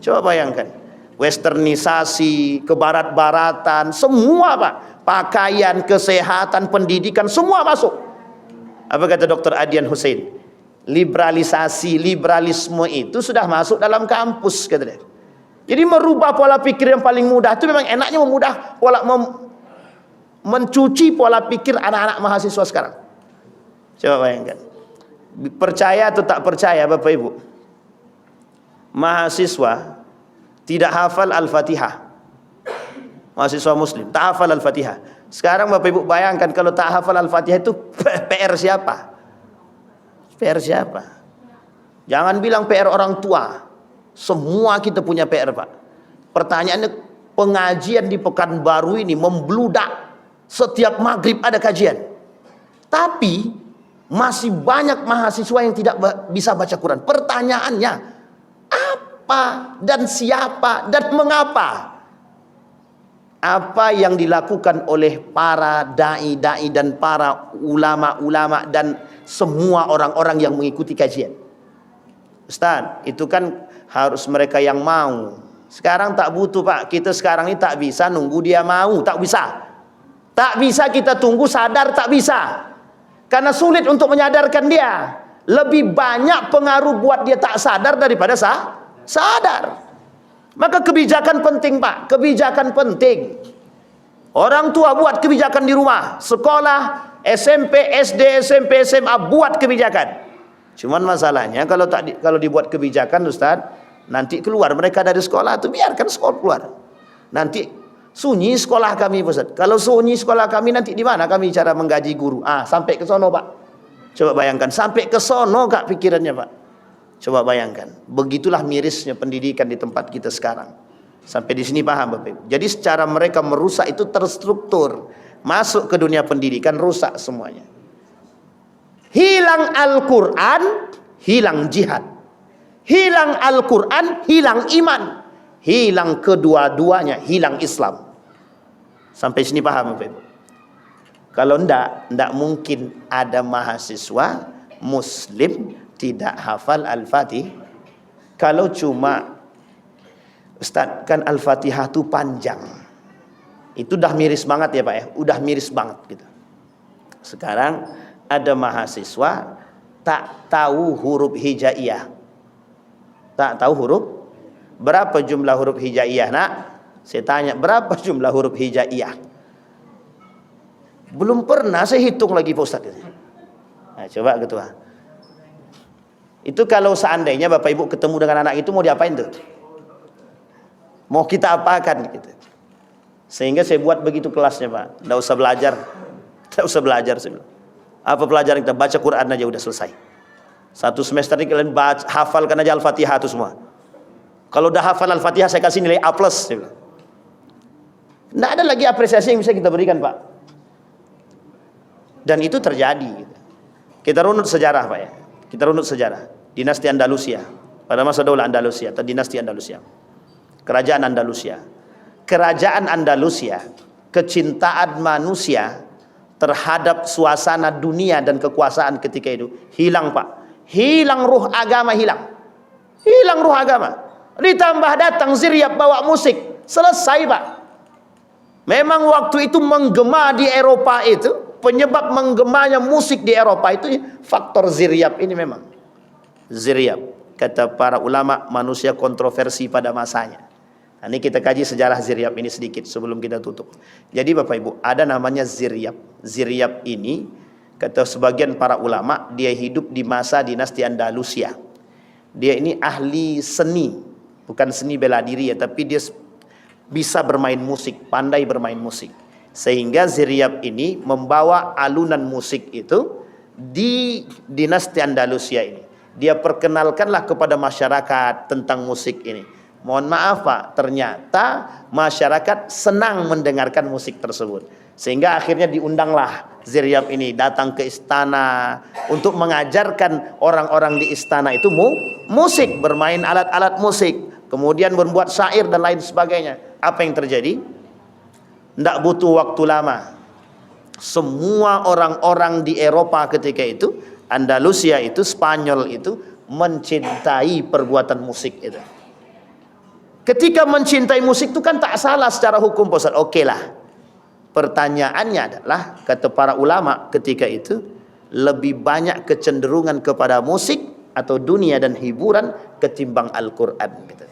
Coba bayangkan, westernisasi, kebarat-baratan, semua Pak. Pakaian, kesehatan, pendidikan, semua masuk. Apa kata Dr. Adian Hussein? Liberalisme itu sudah masuk dalam kampus, kata dia. Jadi merubah pola pikir yang paling mudah itu memang enaknya mencuci pola pikir anak-anak mahasiswa sekarang. Coba bayangkan. Percaya atau tak percaya Bapak Ibu? Mahasiswa tidak hafal Al-Fatihah. Mahasiswa muslim tak hafal Al-Fatihah. Sekarang Bapak Ibu bayangkan kalau tak hafal Al-Fatihah itu PR siapa? PR siapa? Jangan bilang PR orang tua. Semua kita punya PR, Pak. Pertanyaannya, pengajian di Pekanbaru ini membludak. Setiap maghrib ada kajian. Tapi masih banyak mahasiswa yang tidak bisa baca Quran. Pertanyaannya, apa dan siapa dan mengapa? Apa yang dilakukan oleh para dai-dai dan para ulama-ulama dan semua orang-orang yang mengikuti kajian? Ustaz, itu kan harus mereka yang mau. Sekarang tak butuh Pak. Kita sekarang ini tak bisa nunggu dia mau. Tak bisa. Tak bisa kita tunggu sadar, tak bisa. Karena sulit untuk menyadarkan dia. Lebih banyak pengaruh buat dia tak sadar daripada sadar. Maka kebijakan penting Pak, kebijakan penting. Orang tua buat kebijakan di rumah, sekolah, SMP, SD, SMP, SMA buat kebijakan. Cuman masalahnya kalau dibuat kebijakan, Ustaz, nanti keluar mereka dari sekolah itu, biarkan sekolah keluar. Nanti sunyi sekolah kami, Ustaz. Kalau sunyi sekolah kami, nanti di mana kami cara menggaji guru? Sampai ke sono, Pak. Coba bayangkan, sampai ke sono Kak pikirannya, Pak. Coba bayangkan. Begitulah mirisnya pendidikan di tempat kita sekarang. Sampai di sini paham, Bapak Ibu? Jadi secara mereka merusak itu terstruktur. Masuk ke dunia pendidikan, rusak semuanya. Hilang Al-Quran, hilang jihad. Hilang Al-Quran, hilang iman. Hilang kedua-duanya, hilang Islam. Sampai sini paham, Bapak Ibu? Kalau enggak mungkin ada mahasiswa Muslim tidak hafal Al-Fatihah. Kalau cuma, Ustaz, kan Al-Fatihah itu panjang. Itu udah miris banget ya Pak ya. Udah miris banget gitu. Sekarang ada mahasiswa tak tahu huruf hijaiyah. Tak tahu huruf. Berapa jumlah huruf hijaiyah, Nak? Saya tanya, berapa jumlah huruf hijaiyah? Belum pernah saya hitung lagi Pak Ustaz. Nah, coba ketua. Itu kalau seandainya Bapak Ibu ketemu dengan anak itu mau diapain tuh? Mau kita apakan gitu. Sehingga saya buat begitu kelasnya, Pak. Tidak usah belajar. Tidak usah belajar. Apa pelajaran kita? Baca Quran aja udah selesai. Satu semester ini kalian hafalkan aja Al-Fatihah itu semua. Kalau udah hafal Al-Fatihah saya kasih nilai A+. Tidak ada lagi apresiasi yang bisa kita berikan, Pak. Dan itu terjadi. Kita runut sejarah, Pak ya. Kita runut sejarah. Dinasti Andalusia. Pada masa Daulah Andalusia atau dinasti Andalusia. Kerajaan Andalusia. Kerajaan Andalusia, kecintaan manusia terhadap suasana dunia dan kekuasaan ketika itu hilang, Pak. Hilang ruh agama, hilang. Hilang ruh agama. Ditambah datang Ziryab bawa musik. Selesai, Pak. Memang waktu itu menggema di Eropa itu, penyebab menggemanya musik di Eropa itu faktor Ziryab ini memang. Ziryab, kata para ulama, manusia kontroversi pada masanya. Nah, ini kita kaji sejarah Ziryab ini sedikit sebelum kita tutup. Jadi Bapak Ibu, ada namanya Ziryab. Ziryab ini, kata sebagian para ulama, dia hidup di masa dinasti Andalusia. Dia ini ahli seni, bukan seni bela diri ya, tapi dia bisa bermain musik, pandai bermain musik. Sehingga Ziryab ini membawa alunan musik itu di dinasti Andalusia ini. Dia perkenalkanlah kepada masyarakat tentang musik ini. Mohon maaf Pak, ternyata masyarakat senang mendengarkan musik tersebut. Sehingga akhirnya diundanglah Ziryab ini datang ke istana untuk mengajarkan orang-orang di istana itu musik, bermain alat-alat musik, kemudian membuat syair dan lain sebagainya. Apa yang terjadi? Tidak butuh waktu lama. Semua orang-orang di Eropa ketika itu, Andalusia itu, Spanyol itu mencintai perbuatan musik itu. Ketika mencintai musik itu kan tak salah secara hukum, Pak Ustaz. Oke lah. Pertanyaannya adalah, kata para ulama ketika itu, lebih banyak kecenderungan kepada musik atau dunia dan hiburan ketimbang Al-Quran. Gitu.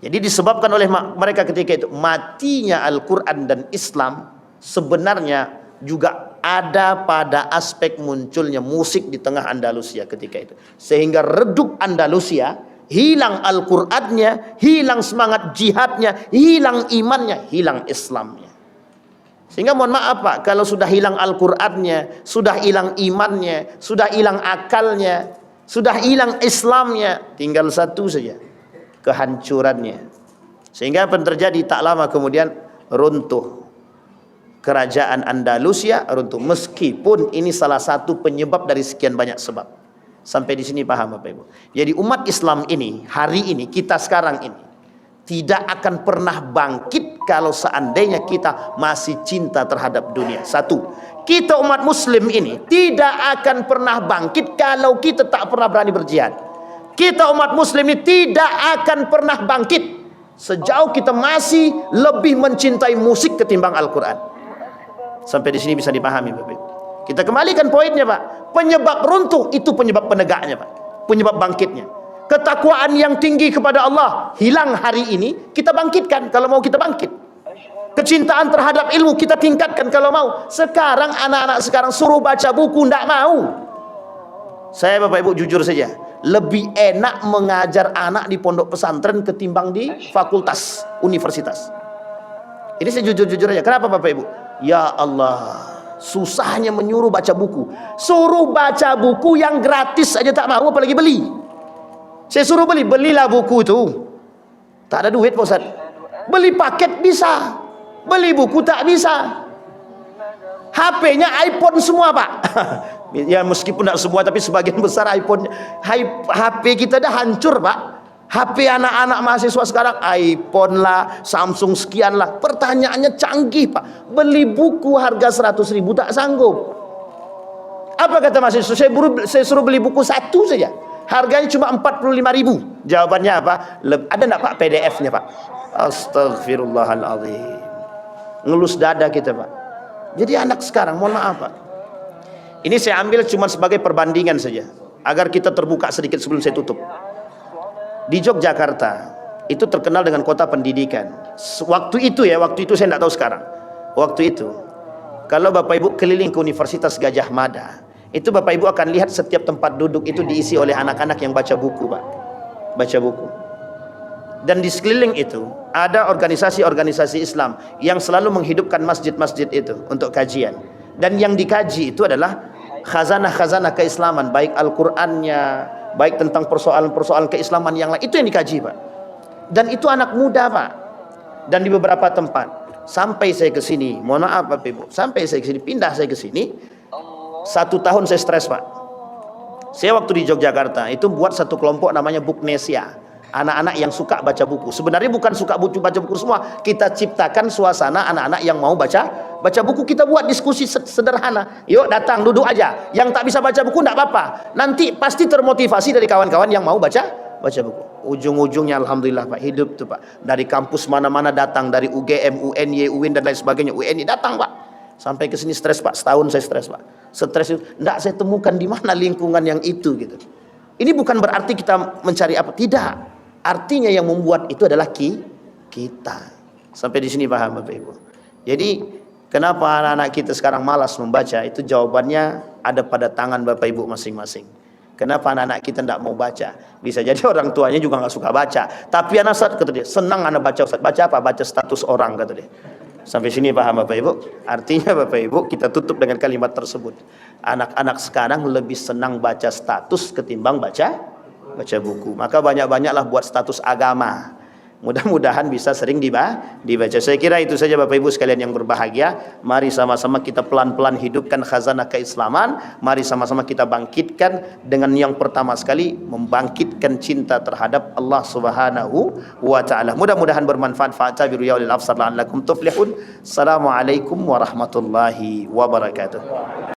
Jadi disebabkan oleh mereka ketika itu, matinya Al-Quran dan Islam sebenarnya juga ada pada aspek munculnya musik di tengah Andalusia ketika itu. Sehingga redup Andalusia, hilang Al-Qur'annya, hilang semangat jihadnya, hilang imannya, hilang Islamnya. Sehingga mohon maaf Pak, kalau sudah hilang Al-Qur'annya, sudah hilang imannya, sudah hilang akalnya, sudah hilang Islamnya, tinggal satu saja, kehancurannya. Sehingga apa yang terjadi? Tak lama kemudian runtuh kerajaan Andalusia, runtuh. Meskipun ini salah satu penyebab dari sekian banyak sebab. Sampai di sini paham Bapak Ibu. Jadi umat Islam ini, hari ini, kita sekarang ini, tidak akan pernah bangkit kalau seandainya kita masih cinta terhadap dunia. Satu, kita umat Muslim ini tidak akan pernah bangkit kalau kita tak pernah berani berjihad. Kita umat Muslim ini tidak akan pernah bangkit sejauh kita masih lebih mencintai musik ketimbang Al-Quran. Sampai di sini bisa dipahami Bapak Ibu. Kita kembalikan poinnya Pak. Penyebab runtuh itu penyebab penegaknya Pak. Penyebab bangkitnya. Ketakwaan yang tinggi kepada Allah hilang hari ini, kita bangkitkan kalau mau kita bangkit. Kecintaan terhadap ilmu kita tingkatkan kalau mau. Sekarang anak-anak sekarang suruh baca buku tidak mau. Saya Bapak Ibu jujur saja, lebih enak mengajar anak di pondok pesantren ketimbang di fakultas universitas. Ini saya jujur-jujur aja. Kenapa Bapak Ibu? Ya Allah, susahnya menyuruh baca buku. Suruh baca buku yang gratis aja tak mau, apalagi beli. Saya suruh belilah buku itu. Tak ada duit Pak Ustaz. Beli paket bisa, beli buku tak bisa. HP-nya iPhone semua Pak. Ya meskipun tidak semua, tapi sebagian besar iPhone. HP kita dah hancur Pak. HP anak-anak mahasiswa sekarang iPhone lah, Samsung sekian lah. Pertanyaannya canggih Pak. Beli buku harga 100.000 tak sanggup. Apa kata mahasiswa? Saya suruh beli buku satu saja, harganya cuma 45.000. Jawabannya apa? Ada enggak Pak PDF-nya Pak? Astagfirullahaladzim. Ngelus dada kita Pak. Jadi anak sekarang, mohon maaf Pak, ini saya ambil cuma sebagai perbandingan saja, agar kita terbuka sedikit sebelum saya tutup. Di Yogyakarta itu terkenal dengan kota pendidikan. Waktu itu saya tidak tahu sekarang. Waktu itu, kalau Bapak Ibu keliling ke Universitas Gajah Mada, itu Bapak Ibu akan lihat setiap tempat duduk itu diisi oleh anak-anak yang baca buku Pak. Baca buku. Dan di sekeliling itu ada organisasi-organisasi Islam yang selalu menghidupkan masjid-masjid itu untuk kajian. Dan yang dikaji itu adalah khazanah-khazanah keislaman, baik Al-Qur'annya, baik tentang persoalan-persoalan keislaman yang lain. Itu yang dikaji Pak. Dan itu anak muda Pak. Dan di beberapa tempat, sampai saya ke sini, mohon maaf Bapak Ibu, sampai saya ke sini, pindah saya ke sini, 1 tahun saya stres Pak. Saya waktu di Yogyakarta itu buat satu kelompok namanya Buknesia, anak-anak yang suka baca buku. Sebenarnya bukan suka baca buku semua, kita ciptakan suasana anak-anak yang mau baca buku. Kita buat diskusi sederhana. Yuk datang, duduk aja. Yang tak bisa baca buku tidak apa-apa, nanti pasti termotivasi dari kawan-kawan yang mau baca buku. Ujung-ujungnya alhamdulillah Pak, hidup tuh Pak. Dari kampus mana-mana datang, dari UGM, UNY, UIN dan lain sebagainya, UNI datang Pak. Sampai ke sini stres Pak, setahun saya stres Pak. Stres itu tidak saya temukan di mana lingkungan yang itu gitu. Ini bukan berarti kita mencari apa, tidak. Artinya yang membuat itu adalah kita. Sampai di sini paham Bapak Ibu. Jadi kenapa anak-anak kita sekarang malas membaca? Itu jawabannya ada pada tangan Bapak Ibu masing-masing. Kenapa anak-anak kita tidak mau baca? Bisa jadi orang tuanya juga nggak suka baca. Tapi anak Ustaz, kata dia, senang anak baca Ustaz. Baca apa? Baca status orang, kata dia. Sampai sini paham Bapak Ibu? Artinya Bapak Ibu, kita tutup dengan kalimat tersebut. Anak-anak sekarang lebih senang baca status ketimbang baca buku. Maka banyak-banyaklah buat status agama. Mudah-mudahan bisa sering dibaca. Saya kira itu saja Bapak Ibu sekalian yang berbahagia. Mari sama-sama kita pelan-pelan hidupkan khazanah keislaman. Mari sama-sama kita bangkitkan dengan yang pertama sekali, membangkitkan cinta terhadap Allah Subhanahu wa taala. Mudah-mudahan bermanfaat. Fa'tabiru ya ulil absar la'allakum tuflihun. Assalamualaikum warahmatullahi wabarakatuh.